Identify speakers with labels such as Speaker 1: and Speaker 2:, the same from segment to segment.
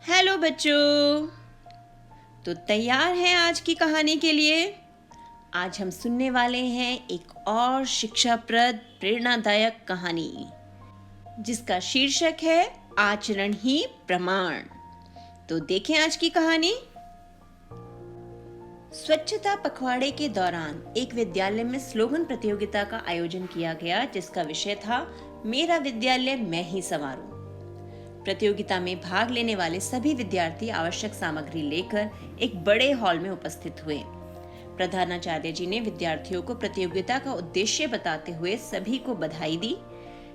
Speaker 1: Hello बच्चों। तो तैयार हैं आज की कहानी के लिए। आज हम सुनने वाले हैं एक और शिक्षाप्रद प्रेरणादायक कहानी जिसका शीर्षक है आचरण ही प्रमाण। तो देखें आज की कहानी। स्वच्छता पखवाड़े के दौरान एक विद्यालय में स्लोगन प्रतियोगिता का आयोजन किया गया जिसका विषय था मेरा विद्यालय मैं ही संवारूं। प्रतियोगिता में भाग लेने वाले सभी विद्यार्थी आवश्यक सामग्री लेकर एक बड़े हॉल में उपस्थित हुए। प्रधानाचार्य जी ने विद्यार्थियों को प्रतियोगिता का उद्देश्य बताते हुए सभी को बधाई दी।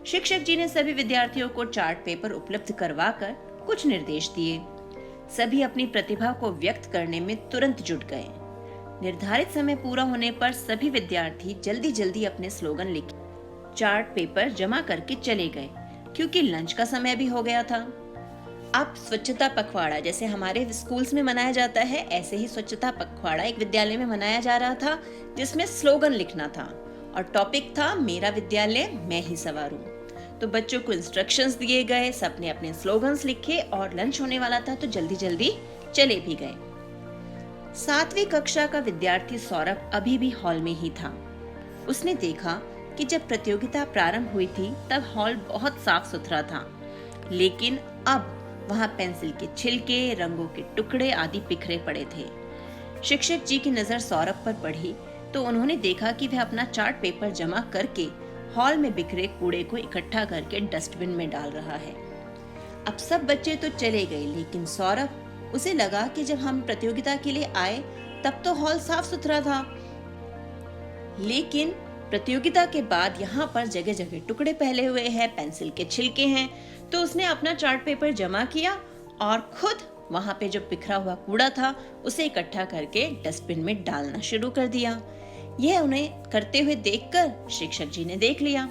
Speaker 1: शिक्षक जी ने सभी विद्यार्थियों को चार्ट पेपर उपलब्ध करवाकर कुछ निर्देश दिए। सभी अपनी प्रतिभा को व्यक्त करने में तुरंत जुट गए। निर्धारित समय पूरा होने पर सभी विद्यार्थी जल्दी जल्दी अपने स्लोगन लिख चार्ट पेपर जमा करके चले गए क्योंकि लंच का समय भी हो गया था। अब स्वच्छता पखवाड़ा जैसे हमारे स्कूल्स में मनाया जाता है, ऐसे ही स्वच्छता पखवाड़ा एक विद्यालय में मनाया जा रहा था जिसमें स्लोगन लिखना था और टॉपिक था मेरा विद्यालय मैं ही संवारूं। तो बच्चों को इंस्ट्रक्शंस दिए गए, सबने अपने स्लोगन्स लिखे और लंच होने वाला था तो जल्दी जल्दी चले भी गए। 7वीं कक्षा का विद्यार्थी सौरभ अभी भी हॉल में ही था। उसने देखा कि जब प्रतियोगिता प्रारंभ हुई थी तब हॉल बहुत साफ सुथरा था, लेकिन अब वहां पेंसिल के छिलके, रंगों के टुकड़े आदि बिखरे पड़े थे। शिक्षक जी की नजर सौरभ पर पड़ी तो उन्होंने देखा कि वह अपना चार्ट पेपर जमा करके हॉल में बिखरे कूड़े को इकट्ठा करके डस्टबिन में डाल रहा है। अब सब बच्चे तो चले गए, लेकिन सौरभ, उसे लगा कि जब हम प्रतियोगिता के लिए आए तब तो हॉल साफ सुथरा था, लेकिन प्रतियोगिता के बाद यहाँ पर जगह जगह टुकड़े फैले हुए हैं, पेंसिल के छिलके हैं। तो उसने अपना चार्ट पेपर जमा किया और खुद वहाँ पे जो बिखरा हुआ कूड़ा था उसे इकट्ठा करके डस्टबिन में डालना शुरू कर दिया। यह उन्हें करते हुए देखकर शिक्षक जी ने देख लिया।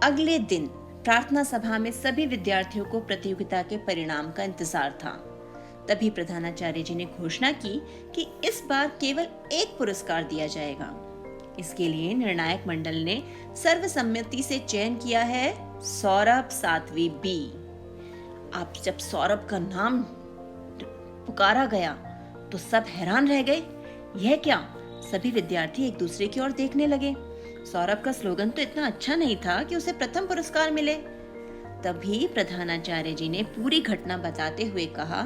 Speaker 1: अगले दिन प्रार्थना सभा में सभी विद्यार्थियों को प्रतियोगिता के परिणाम का इंतजार था। तभी प्रधानाचार्य जी ने घोषणा की कि इस बार केवल एक पुरस्कार दिया जाएगा। इसके लिए निर्णायक मंडल ने सर्वसम्मति से चयन किया है सौरभ 7वीं बी। अब जब सौरभ का नाम पुकारा गया तो सब हैरान रह गए। यह क्या? सभी विद्यार्थी एक दूसरे की ओर देखने लगे। सौरभ का स्लोगन तो इतना अच्छा नहीं था कि उसे प्रथम पुरस्कार मिले। तभी प्रधानाचार्य जी ने पूरी घटना बताते हुए कहा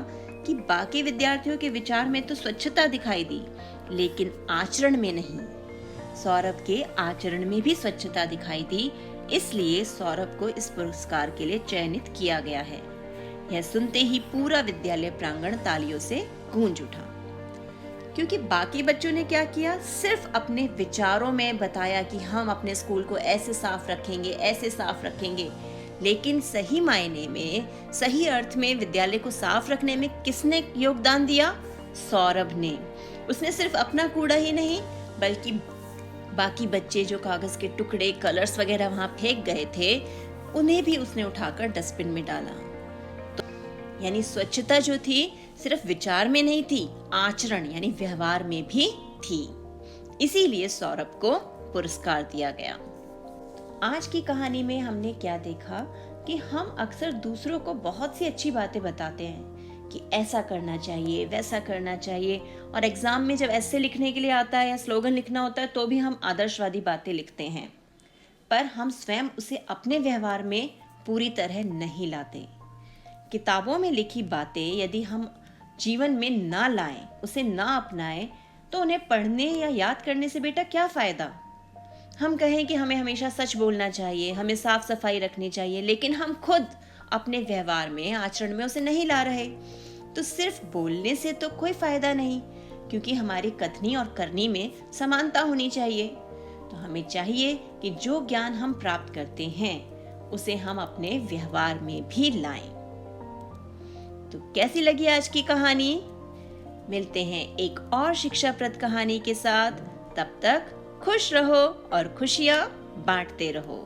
Speaker 1: कि बाकी विद्यार्थियों के विचार में तो स्वच्छता दिखाई दी, लेकिन आचरण में नहीं। सौरभ के आचरण में भी स्वच्छता दिखाई दी, इसलिए सौरभ को इस पुरस्कार के लिए चयनित किया गया है। यह सुनते ही पूरा विद्यालय प्रांगण तालियों से गूंज उठा, क्योंकि बाकी बच्चों ने क्या किया, सिर्फ अपने विचारों में बताया कि हम अपने स्कूल को ऐसे साफ रखेंगे, ऐसे साफ रखेंगे। लेकिन सही मायने में, सही अर्थ में विद्यालय को साफ रखने में किसने योगदान दिया? सौरभ ने। उसने सिर्फ अपना कूड़ा ही नहीं बल्कि बाकी बच्चे जो कागज के टुकड़े, कलर्स वगैरह वहां फेंक गए थे, उन्हें भी उसने उठाकर डस्टबिन में डाला। तो यानी स्वच्छता जो थी सिर्फ विचार में नहीं थी, आचरण यानी व्यवहार में भी थी। इसीलिए सौरभ को पुरस्कार दिया गया। आज की कहानी में हमने क्या देखा कि हम अक्सर दूसरों को बहुत सी अच्छी बातें बताते हैं कि ऐसा करना चाहिए, वैसा करना चाहिए, और एग्जाम में जब ऐसे लिखने के लिए आता है या स्लोगन लिखना होता है तो भी हम आदर्शवादी बातें लिखते हैं, पर हम स्वयं उसे अपने व्यवहार में पूरी तरह नहीं लाते। किताबों में लिखी बातें यदि हम जीवन में ना लाएं, उसे ना अपनाएं, तो उन्हें पढ़ने या याद करने से बेटा क्या फायदा। हम कहें कि हमें हमेशा सच बोलना चाहिए, हमें साफ सफाई रखनी चाहिए, लेकिन हम खुद अपने व्यवहार में, आचरण में उसे नहीं ला रहे, तो सिर्फ बोलने से तो कोई फायदा नहीं, क्योंकि हमारी कथनी और करनी में समानता होनी चाहिए। तो हमें चाहिए कि जो ज्ञान हम प्राप्त करते हैं उसे हम अपने व्यवहार में भी लाएं। तो कैसी लगी आज की कहानी? मिलते हैं एक और शिक्षाप्रद कहानी के साथ। तब तक खुश रहो और खुशियां बांटते रहो।